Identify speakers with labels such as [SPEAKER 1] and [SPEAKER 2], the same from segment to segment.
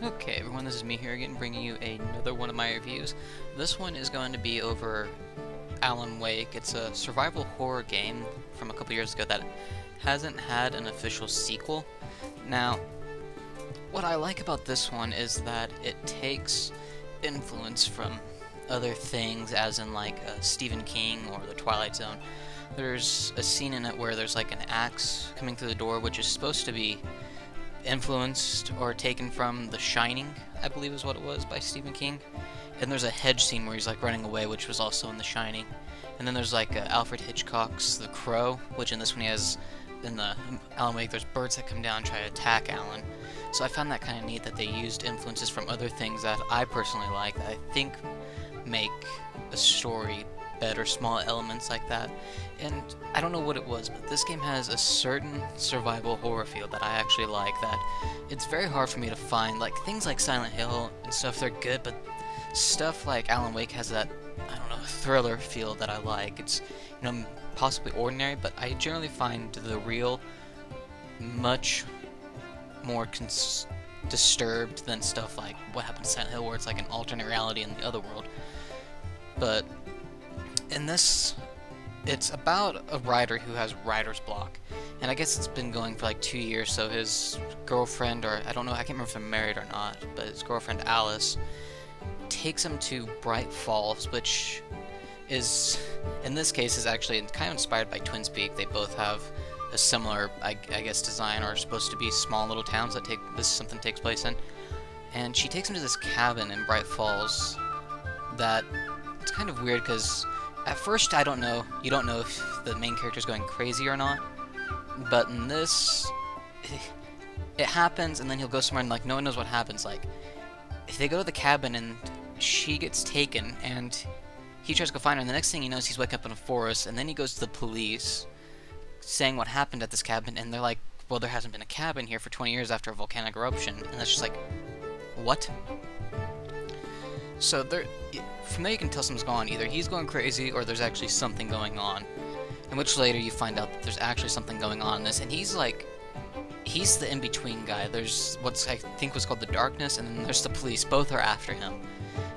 [SPEAKER 1] Okay, everyone, this is me here again, bringing you another one of my reviews. This one is going to be over Alan Wake. It's a survival horror game from a couple years ago that hasn't had an official sequel. Now, what I like about this one is that it takes influence from other things, as in like Stephen King or The Twilight Zone. There's a scene in it where there's like an axe coming through the door, which is supposed to be influenced or taken from The Shining, I believe is what it was, by Stephen King. And there's a hedge scene where he's like running away, which was also in The Shining. And then there's like Alfred Hitchcock's The Crow, which in this one he has, in the Alan Wake, there's birds that come down and try to attack Alan. So I found that kind of neat that they used influences from other things that I personally like, that I think make a story better, small elements like that. And I don't know what it was, but this game has a certain survival horror feel that I actually like, that it's very hard for me to find. Like, things like Silent Hill and stuff, they're good, but stuff like Alan Wake has that, I don't know, thriller feel that I like. It's, possibly ordinary, but I generally find the real much more disturbed than stuff like what happened to Silent Hill, where it's like an alternate reality in the other world. But in this, it's about a writer who has writer's block, and I guess it's been going for like 2 years. So his girlfriend, or I don't know, I can't remember if they're married or not, but his girlfriend Alice takes him to Bright Falls, which is, in this case, is actually kind of inspired by Twin Peaks. They both have a similar, I guess, design, or are supposed to be small little towns that something takes place in. And she takes him to this cabin in Bright Falls that it's kind of weird, because at first you don't know if the main character is going crazy or not, but in this, it happens, and then he'll go somewhere and like no one knows what happens. Like, if they go to the cabin and she gets taken, and he tries to go find her, and the next thing he knows, he's waking up in a forest, and then he goes to the police saying what happened at this cabin, and they're like, well, there hasn't been a cabin here for 20 years after a volcanic eruption, and that's just like, what? So from there you can tell something's going on. Either he's going crazy, or there's actually something going on. In which later you find out that there's actually something going on in this, and he's the in-between guy. There's what's I think was called the Darkness, and then there's the police. Both are after him.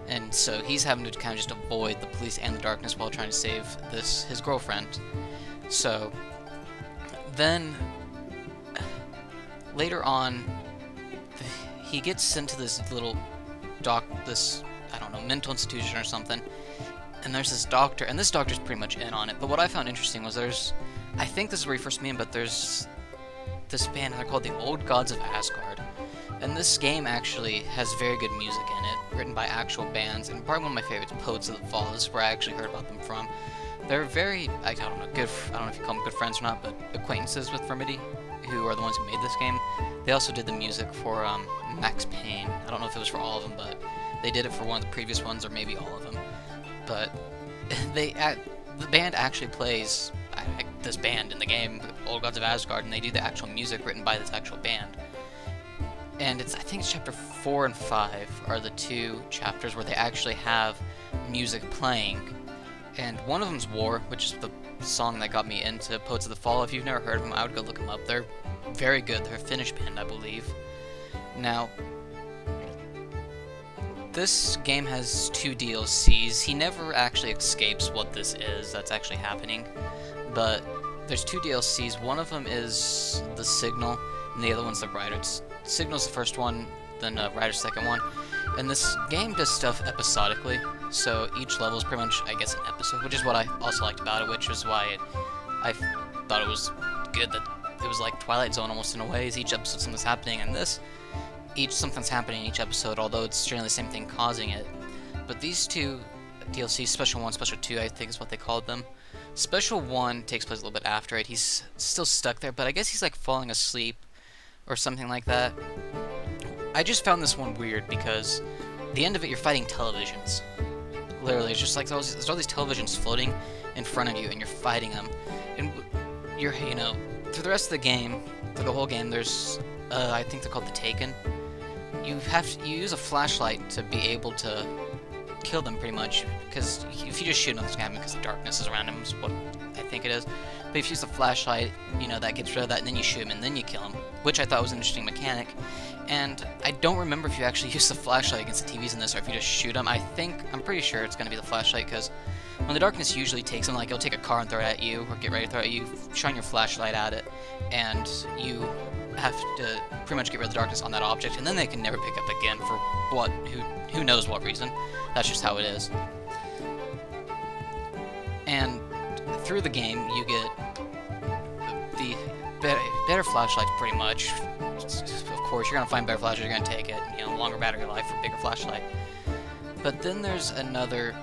[SPEAKER 1] And so he's having to kind of just avoid the police and the darkness while trying to save his girlfriend. So then later on, he gets sent to this little I don't know, mental institution or something, and there's this doctor, and this doctor's pretty much in on it. But what I found interesting was I think this is where you first meet him, but there's this band, they're called the Old Gods of Asgard. And this game actually has very good music in it, written by actual bands, and probably one of my favorites, Poets of the Fall. This is where I actually heard about them from. They're very, I don't know if you call them good friends or not, but acquaintances with Vermity, who are the ones who made this game. They also did the music for Max Payne. I don't know if it was for all of them, but they did it for one of the previous ones, or maybe all of them. But the band actually plays this band in the game, Old Gods of Asgard, and they do the actual music written by this actual band. And I think it's chapter 4 and 5 are the two chapters where they actually have music playing. And one of them's War, which is the song that got me into Poets of the Fall. If you've never heard of them, I would go look them up. They're very good. They're a Finnish band, I believe. Now, this game has 2 DLCs. He never actually escapes what this is that's actually happening. But there's 2 DLCs. One of them is the Signal, and the other one's the Rider. Signal's the first one, then Rider's second one. And this game does stuff episodically, so each level is pretty much, I guess, an episode, which is what I also liked about it, which is why I thought it was good that it was like Twilight Zone almost in a way. Each episode something's happening, and something's happening in each episode, although it's generally the same thing causing it. But these 2 DLCs, Special 1, Special 2, I think is what they called them. Special 1 takes place a little bit after it. He's still stuck there, but I guess he's like falling asleep or something like that. I just found this one weird because the end of it, you're fighting televisions. Literally, it's just like there's all these televisions floating in front of you, and you're fighting them. And you're, through the rest of the game, through the whole game, there's, I think they're called the Taken. You use a flashlight to be able to kill them, pretty much, because if you just shoot them, it's gonna happen because the darkness is around them, is what I think it is. But if you use a flashlight, that gets rid of that, and then you shoot him, and then you kill him, which I thought was an interesting mechanic. And I don't remember if you actually use the flashlight against the TVs in this, or if you just shoot them. I'm pretty sure it's going to be the flashlight, because when the darkness usually takes them, like it'll take a car and throw it at you, or get ready to throw it at you, shine your flashlight at it, and you have to pretty much get rid of the darkness on that object, and then they can never pick up again for who knows what reason. That's just how it is. And through the game, you get the better flashlights, pretty much. Of course, you're gonna find better flashlights, you're gonna take it. You know, longer battery life for bigger flashlight. But then there's another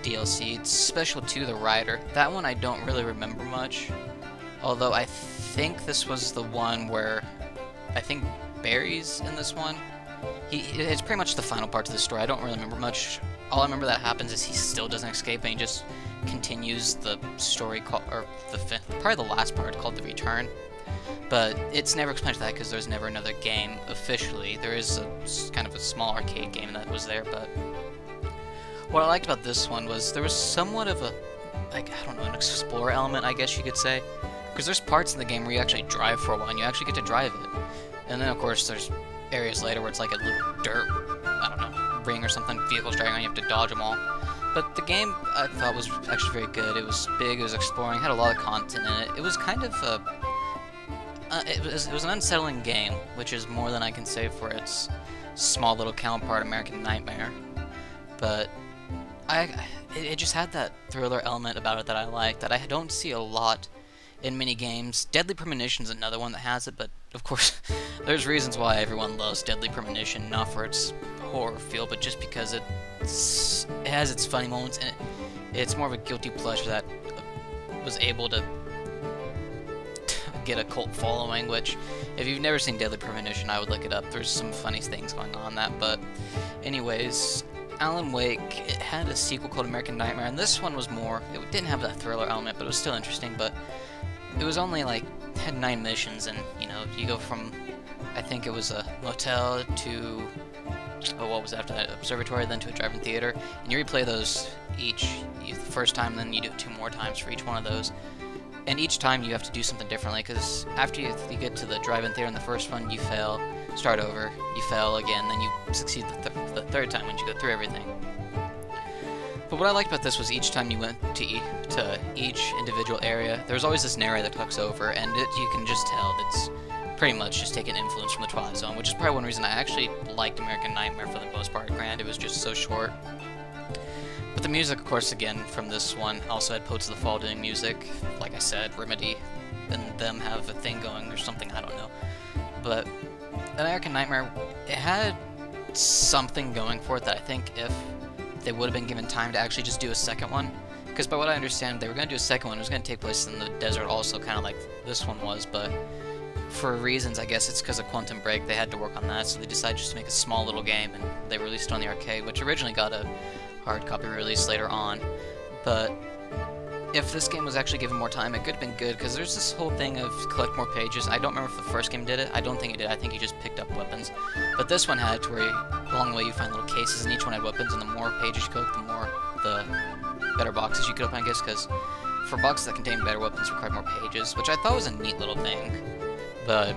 [SPEAKER 1] DLC. It's special to the Rider. That one I don't really remember much. Although I think this was the one where I think Barry's in this one. It's pretty much the final parts of the story. I don't really remember much. All I remember that happens is he still doesn't escape, and he just continues the story probably the last part, called The Return. But it's never explained to that because there's never another game officially. There is kind of a small arcade game that was there, but what I liked about this one was there was somewhat of a, like, I don't know, an explorer element, I guess you could say. Because there's parts in the game where you actually drive for a while, and you actually get to drive it. And then, of course, there's areas later where it's like a little dirt, I don't know, ring or something, vehicles driving on, you have to dodge them all. But the game, I thought, was actually very good. It was big, it was exploring, had a lot of content in it. It was kind of a... it was an unsettling game, which is more than I can say for its small little counterpart, American Nightmare. But it just had that thriller element about it that I like, that I don't see a lot in many games. Deadly Premonition is another one that has it, but of course, there's reasons why everyone loves Deadly Premonition, not for its horror feel, but just because it has its funny moments, and it's more of a guilty pleasure that was able to get a cult following, which, if you've never seen Deadly Premonition, I would look it up. There's some funny things going on in that, but anyways, Alan Wake, it had a sequel called American Nightmare, and this one was more, it didn't have that thriller element, but it was still interesting, but it was only like, had 9 missions, and, you know, you go from, I think it was a motel to, what was after that, observatory, then to a drive-in theater, and you replay those the first time, then you do it 2 more times for each one of those. And each time you have to do something differently, because after you get to the drive-in theater in the first one, you fail, start over, you fail again, then you succeed the third time when you go through everything. But what I liked about this was each time you went to each individual area, there was always this narrator that talks over, and you can just tell that's pretty much just taking influence from the Twilight Zone, which is probably one reason I actually liked American Nightmare for the most part. Granted, it was just so short. But the music, of course, again, from this one, also had Poets of the Fall doing music. Like I said, Remedy and them have a thing going or something, I don't know. But American Nightmare, it had something going for it that I think if they would have been given time to actually just do a second one, because by what I understand, they were going to do a second one, it was going to take place in the desert also, kind of like this one was, but for reasons, I guess it's because of Quantum Break, they had to work on that, so they decided just to make a small little game, and they released it on the arcade, which originally got a hard copy release later on. But if this game was actually given more time, it could have been good, because there's this whole thing of collect more pages. I don't remember if the first game did it. I don't think it did. I think you just picked up weapons. But this one had it to where along the way you find little cases, and each one had weapons, and the more pages you collect, the better boxes you could open, I guess, because for boxes that contain better weapons required more pages, which I thought was a neat little thing. But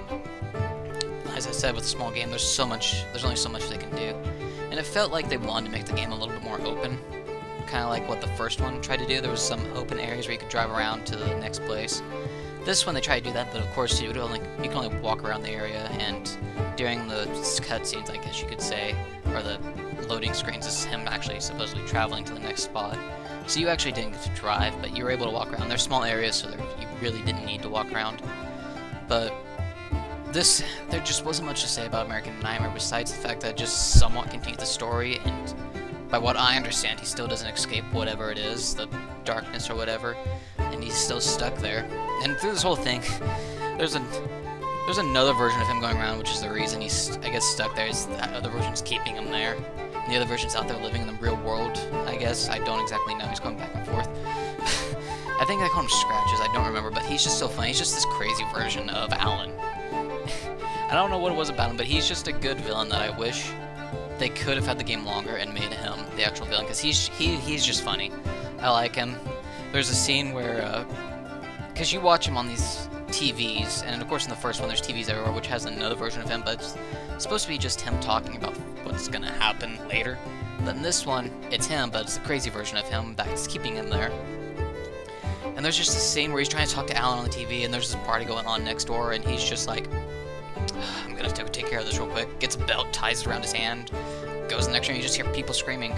[SPEAKER 1] as I said, with a small game, there's only so much they can do. And it felt like they wanted to make the game a little bit more open, kind of like what the first one tried to do. There was some open areas where you could drive around to the next place. This one they tried to do that, but of course you can only walk around the area, and during the cutscenes, I guess you could say, or the loading screens, is him actually supposedly traveling to the next spot. So you actually didn't get to drive, but you were able to walk around. There's small areas, so you really didn't need to walk around. But there just wasn't much to say about American Nightmare besides the fact that it just somewhat continued the story, and by what I understand, he still doesn't escape whatever it is, the darkness or whatever, and he's still stuck there. And through this whole thing, there's another version of him going around, which is the reason he's, I guess, stuck there. Is that other version's keeping him there, and the other version's out there living in the real world, I guess. I don't exactly know. He's going back and forth. I think they call him Scratches. I don't remember, but he's just so funny. He's just this crazy version of Alan. I don't know what it was about him, but he's just a good villain that I wish they could have had the game longer and made him the actual villain, because he's just funny. I like him. There's a scene where, because you watch him on these TVs, and of course in the first one there's TVs everywhere, which has another version of him, but it's supposed to be just him talking about what's gonna happen later. But in this one, it's him, but it's the crazy version of him that's keeping him there. And there's just a scene where he's trying to talk to Alan on the TV, and there's this party going on next door, and he's just like, I'm gonna take care of this real quick. Gets a belt, ties it around his hand, goes in the next room, you just hear people screaming,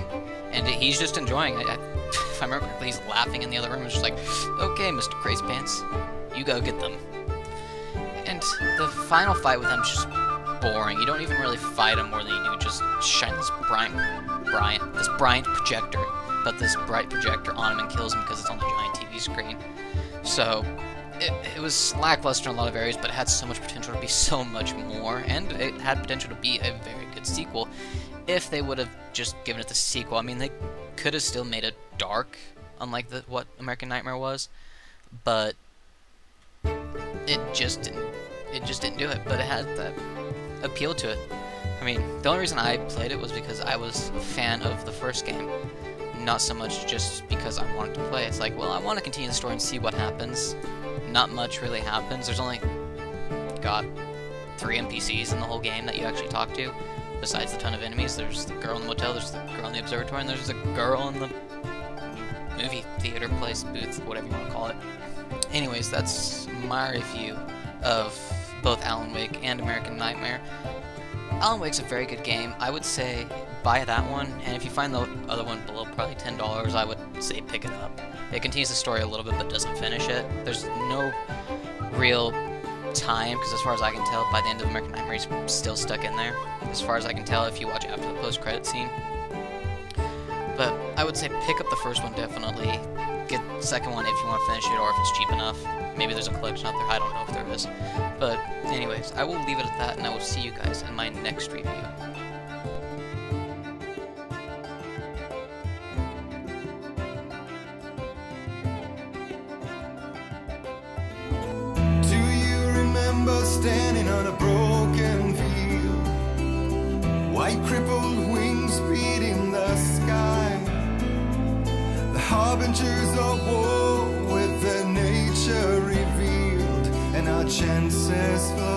[SPEAKER 1] and he's just enjoying it. If I remember correctly, he's laughing in the other room. It's just like, okay, Mr. Crazy Pants, you go get them. And the final fight with him is just boring. You don't even really fight him more than you do just shine this bright projector, but this bright projector on him and kills him because it's on the giant TV screen. So it was lackluster in a lot of areas, but it had so much potential to be so much more, and it had potential to be a very good sequel if they would have just given it the sequel. I mean, they could have still made it dark, unlike what American Nightmare was, but it just didn't do it. But it had that appeal to it. I mean, the only reason I played it was because I was a fan of the first game, not so much just because I wanted to play. It's like, well, I want to continue the story and see what happens. Not much really happens. There's only, God, 3 NPCs in the whole game that you actually talk to, besides the ton of enemies. There's the girl in the motel, there's the girl in the observatory, and there's the girl in the movie theater place, booth, whatever you want to call it. Anyways, that's my review of both Alan Wake and American Nightmare. Alan Wake's a very good game. I would say buy that one, and if you find the other one below probably $10, I would say pick it up. It continues the story a little bit but doesn't finish it. There's no real time, because as far as I can tell, by the end of American Nightmare he's still stuck in there, as far as I can tell if you watch after the post-credit scene. But I would say pick up the first one definitely, get the second one if you want to finish it, or if it's cheap enough. Maybe there's a collection out there, I don't know if there is. But anyways, I will leave it at that, and I will see you guys in my next review.
[SPEAKER 2] Standing on a broken field, white crippled wings beating the sky, the harbingers of war with their nature revealed, and our chances for